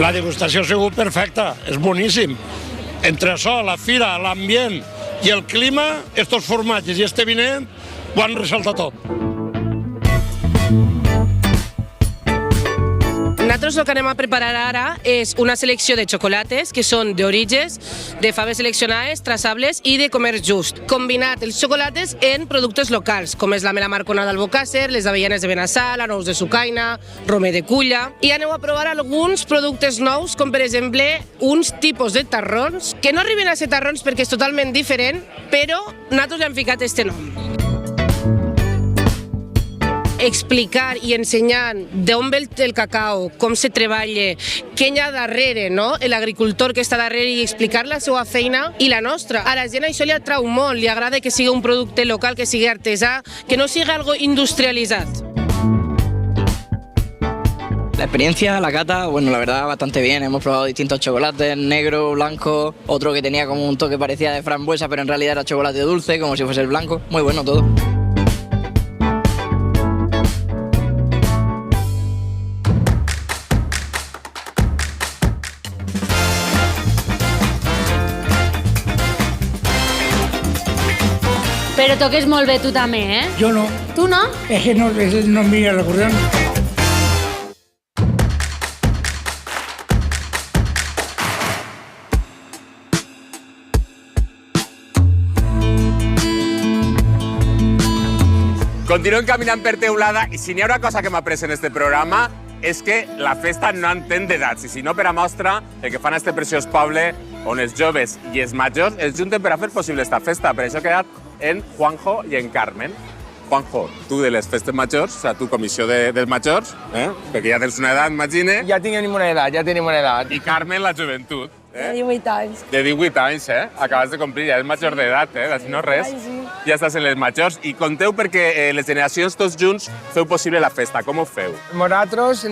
La degustació ha sigut perfecta, és boníssim. Entre això, la fira, l'ambient i el clima, estos formatges i este vinet ho han ressaltat tot. Nosaltres el que anem a preparar ara és una selecció de xocolates que són d'orígens, de faves seleccionades, traçables i de comerç just. Combinat els xocolates en productes locals, com és la mela marcona d'Albocàsser, les avellanes de Benassal, la nous de Sucaina, romer de Culla. I aneu a provar alguns productes nous, com per exemple uns tipus de tarrons, que no arriben a ser tarrons perquè és totalment diferent, però nosaltres li hem ficat este nom. Explicar i ensenyar d'on ve el cacau, com se treballa, què hi ha darrere, l'agricultor que està darrere, i explicar la seva feina i la nostra. A la gent això li atrau molt, li agrada que sigui un producte local, que sigui artesà, que no sigui algo industrialitzat. La experiencia, la cata, bueno, la verdad bastante bien. Hemos probado distintos chocolates, negro, blanco, otro que tenía como un toque parecía de frambuesa, pero en realidad era chocolate dulce, como si fuese el blanco. Muy bueno todo. Però toques molt bé tu també, eh? Jo no. fortuna. Es que no mira el acordeón. Continuem caminant per Teulada i si n'hi ha una cosa que m'ha après en este programa és que la festa no entén d'edats i si no, per a mostra, el que fan a este preciós poble on els joves i els majors es junten per a fer possible esta festa. Per això he quedat en Juanjo i en Carmen. Juanjo, tu de les festes majors, o sea, tu comissió dels majors, perquè ja tens una edat, imagine. Ja tenim una edat, I Carmen, la joventut. De 18 anys. De 18 anys, Acabes de complir, ja és major d'edat, Si no res, ja estàs en les majors. I conteu perquè les generacions tots junts feu possible la festa. Com ho feu? Nosaltres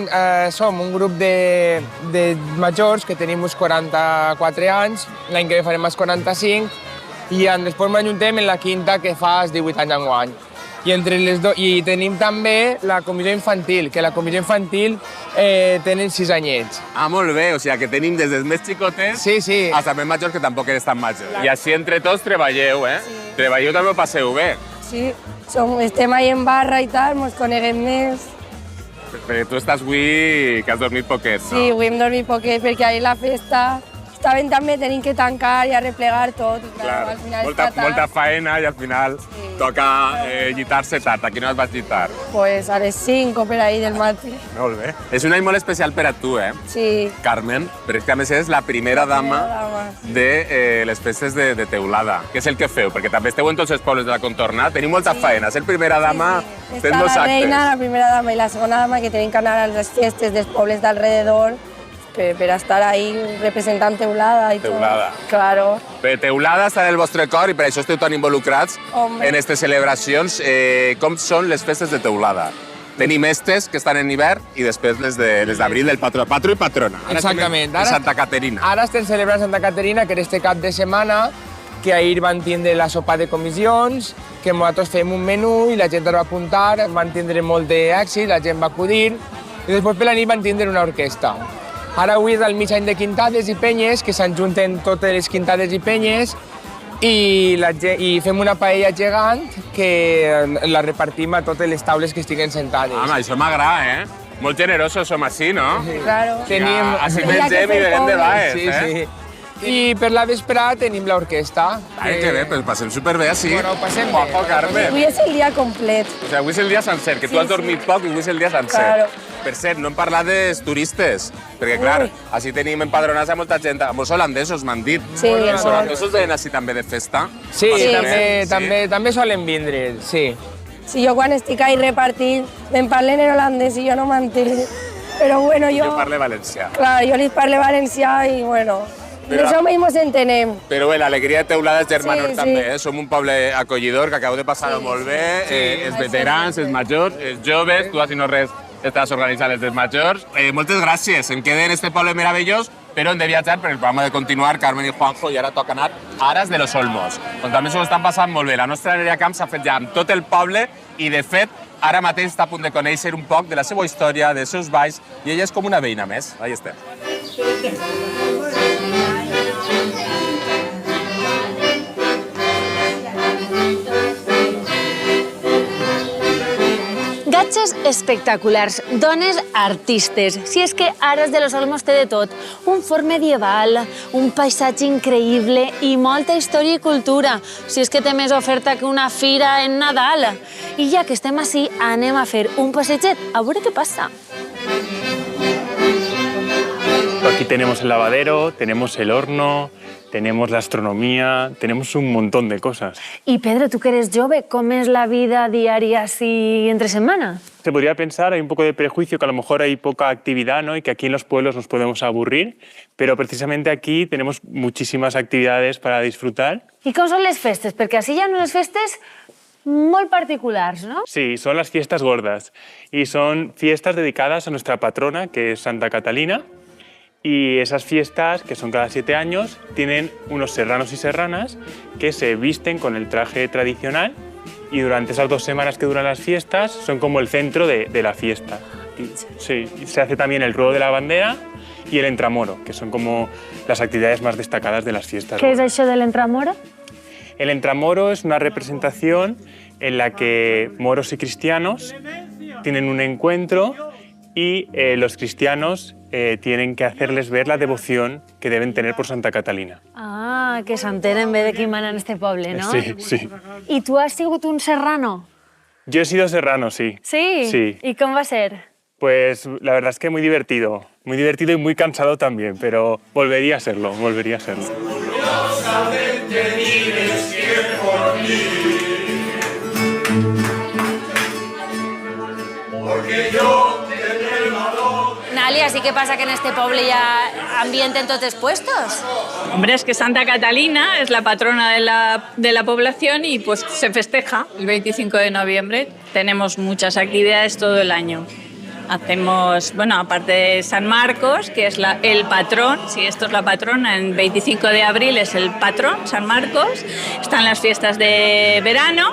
som un grup de majors que tenim uns 44 anys, l'any que ve farem els 45, i després m'ajuntem en la quinta que fa els 18 anys enguany. I tenim també la comissió infantil, que la comissió infantil tenen 6 anyets. Ah, molt bé, o sigui que tenim des dels més xicotets fins als més majors que tampoc eres tan major. I així entre tots treballeu, Sí. Treballeu també ho passeu bé. Sí, estem ahí en barra i tal, ens coneguem més. Perquè tu estàs avui que has dormit poquet, no? Sí, avui hem dormit poquet perquè ahir la festa estaven també, tenim que tancar i arreplegar tot. I clar, al final molta faena i al final toca llitar-se tard. A quina hora et vas llitar? Pues a les 5 per ahí del matí. Molt bé. És un any molt especial per a tu, Sí. Carmen, però és que a més és la primera dama de les festes de Teulada. Què és el que feu? Perquè també esteu en tots els pobles de la contorna. Tenim molta faena. Ser primera dama fent 2 actes. Està la reina, la primera dama i la segona dama que tenim que anar a les festes dels pobles d'alrededor per estar ahí representant Teulada i tot. Teulada. Claro. Bé, Teulada està en el vostre cor i per això esteu tan involucrats en aquestes celebracions. Com són les festes de Teulada? Tenim estes que estan en hivern i després les d'abril del patró i patrona. Exactament. Ara Santa Caterina. Ara estem celebrant Santa Caterina, que era este cap de setmana, que ahir van tindre la sopa de comissions, que nosaltres fem un menú i la gent es va apuntar, van tindre molt d'èxit, la gent va acudir, i després per la nit van tindre una orquestra. Ara avui és el mig any de quintades i penyes, que s'enjunten totes les quintades i penyes, i fem una paella gegant que la repartim a totes les taules que estiguen sentades. Home, això m'agrada, Molt generosos som així, no? Sí, claro. Així mengem i beguem de baes, Sí. I per la vesprada tenim l'orquestra. Ai, que bé, doncs passem superbé així. Bueno, passem Juanjo, Carmen. Avui és el dia complet. O sigui, avui és el dia sencer, que tu has dormit poc i avui és el dia sencer. Claro. Per cert, no hem parlat dels turistes, perquè clar, així tenim empadronats a molta gent, molts holandesos m'han dit. Sí, Els holandesos venen així també de festa? Sí, també solen vindre, sí. Si jo quan estic ahí repartint me'n parlen en holandès i jo no m'entenc. Però bueno, Jo parlo valencià. Clar, jo li parlo valencià i bueno, això mai ens entenem. Però bé, l'alegria de Teulada és germanor Sí, també, Som un poble acollidor que acabeu de passar molt bé, els veterans, els majors, els joves, tu, si no res, estàs organitzant els dels majors. Moltes gràcies, em quedé en este poble meravellós, però hem de viatjar perquè el programa de continuar, Carmen i Juanjo, i ara toca anar a Aras de los Olmos, on també s'ho estan passant molt bé. La nostra Nerea Camp s'ha fet ja amb tot el poble i, de fet, ara mateix està a punt de conèixer un poc de la seva història, dels seus balls, i ella és com una veïna més. Ahí estem. Gatges espectaculars, dones artistes. Si és que Aras de los Olmos té de tot. Un fort medieval, un paisatge increïble i molta història i cultura. Si és que té més oferta que una fira en Nadal. I ja que estem així, anem a fer un passeget a veure què passa. Aquí tenemos el lavadero, tenemos el horno, tenemos la astronomía, tenemos un montón de cosas. I Pedro, tu que eres jove, com és la vida diària así entre semana? Se podría pensar, hay un poco de prejuicio que a lo mejor hay poca actividad, ¿no? Y que aquí en los pueblos nos podemos aburrir, pero precisamente aquí tenemos muchísimas actividades para disfrutar. I com són les festes? Perquè així hi ha unes festes molt particulars, ¿no? Sí, son las fiestas gordas y son fiestas dedicadas a nuestra patrona, que es Santa Catalina. Y esas fiestas, que son cada 7 años, tienen unos serranos y serranas que se visten con el traje tradicional y durante esas 2 semanas que duran las fiestas son como el centro de la fiesta. Sí, y se hace también el ruedo de la bandera y el entramoro, que son como las actividades más destacadas de las fiestas. Què és això de l'entramoro? El entramoro es una representación en la que moros y cristianos tienen un encuentro y los cristianos tienen que hacerles ver la devoción que deben tener por Santa Catalina. Ah, que s'entenen bé de qui mana en este poble, no? Sí, sí. I tu has sigut un serrano? Yo he sido serrano, sí. Sí? Sí. ¿Y cómo va a ser? Pues la verdad es que muy divertido y muy cansado también, pero volvería a serlo, volvería a serlo. Nali, ¿así qué pasa que en este pueblo ya ambienten todos puestos? Hombre, es que Santa Catalina es la patrona de la población y pues se festeja el 25 de noviembre. Tenemos muchas actividades todo el año. Hacemos, bueno, aparte de San Marcos, que es el patrón, si esto es la patrona, el 25 de abril es el patrón, San Marcos. Están las fiestas de verano,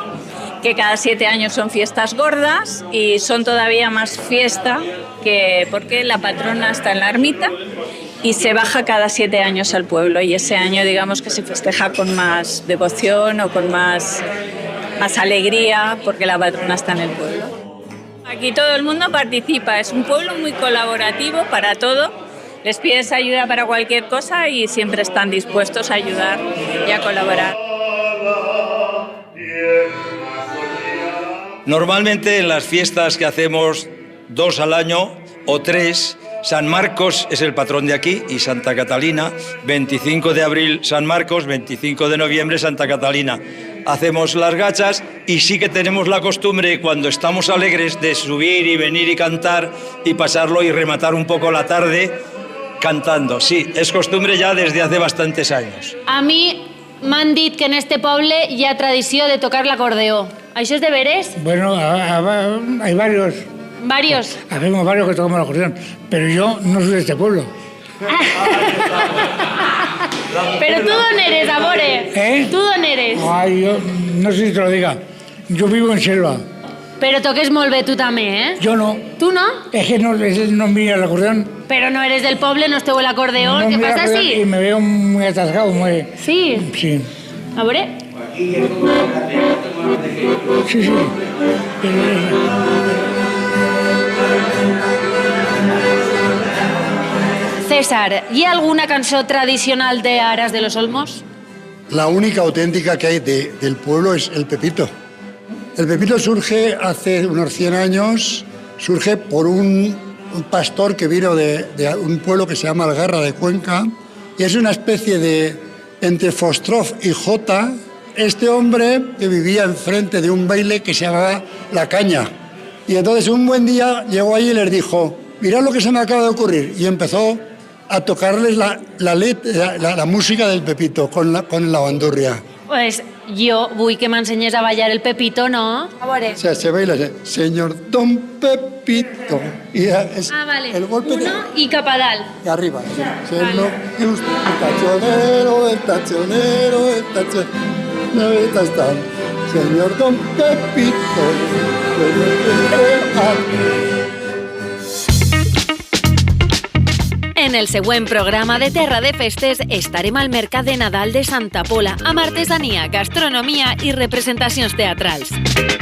que cada 7 años son fiestas gordas y son todavía más fiesta porque la patrona está en la ermita y se baja cada 7 años al pueblo y ese año digamos que se festeja con más devoción o con más alegría porque la patrona está en el pueblo. Aquí todo el mundo participa, es un pueblo muy colaborativo para todo, les pides ayuda para cualquier cosa y siempre están dispuestos a ayudar y a colaborar. Normalmente en las fiestas que hacemos 2 al año o 3, San Marcos es el patrón de aquí y Santa Catalina, 25 de abril San Marcos, 25 de noviembre Santa Catalina. Hacemos las gachas y sí que tenemos la costumbre cuando estamos alegres de subir y venir y cantar y pasarlo y rematar un poco la tarde cantando. Sí, es costumbre ya desde hace bastantes años. A mí m'han dit que en este poble hi ha tradició de tocar l'acordeó. ¿Això és de veres? Bueno, hay varios. ¿Varios? Hacemos varios que tocamos el acordeón, pero yo no soy de este pueblo. Pero tú d'on eres, amore? ¿Eh? ¿Tú d'on eres? Ay, yo no sé si te lo diga. Yo vivo en Selva. Pero toques molt bé tu també, eh? Yo no. ¿Tú no? Es que no mira el acordeón. Pero no eres del poble, no esteu el acordeón, ¿qué pasa así? Y me veo muy atascado, muy... Sí? Sí. A veure. Sí, sí. César, ¿y alguna canción tradicional de Aras de los Olmos? La única auténtica que hay del pueblo es el Pepito. El Pepito surge hace unos 100 años, surge por un pastor que vino de un pueblo que se llama Algarra de Cuenca, y es una especie de, entre Fostrov y Jota, este hombre que vivía enfrente de un baile que se llamaba La Caña. Y entonces un buen día llegó allí y les dijo, mirad lo que se me acaba de ocurrir, y empezó a tocarles la música del Pepito con la bandurria. Pues yo vull que m'ensenyes a ballar el Pepito, ¿no? A veure. O sea, se baila así, señor Don Pepito. Y es vale. El golpe Uno y cap a dalt. Y arriba. El tachonero, el tachonero, el tachonero. Está. Señor Don Pepito. En el següent programa de Terra de Festes estarem al Mercat de Nadal de Santa Pola amb artesania, gastronomia i representacions teatrals.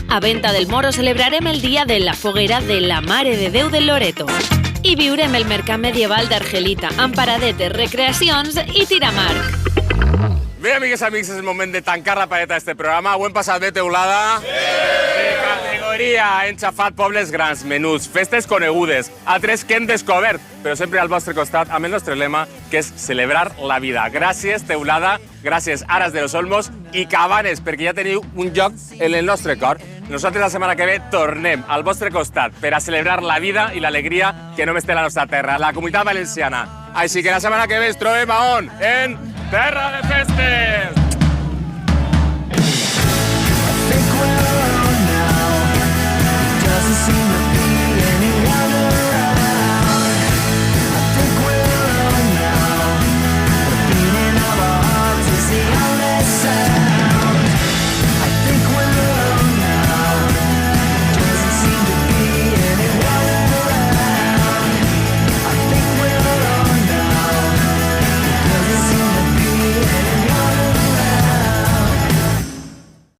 A Venta del Moro celebrarem el dia de la foguera de la Mare de Déu del Loreto. I viurem el mercat medieval d'Argelita amb paradetes, recreacions i tiramarc. Bé, amigues i amics, és el moment de tancar la paleta d'este programa. Ho hem passat bé, teulada? De categoria, hem xafat pobles grans, menuts, festes conegudes, altres que hem descobert, però sempre al vostre costat, amb el nostre lema, que és celebrar la vida. Gràcies, teulada, gràcies, Aras de los Olmos i Cabanes, perquè ja teniu un lloc en el nostre cor. Nosaltres la setmana que ve tornem al vostre costat per a celebrar la vida i l'alegria que només té la nostra terra, la Comunitat Valenciana. Així que la setmana que ve ens trobem a on? En Terra de Festes!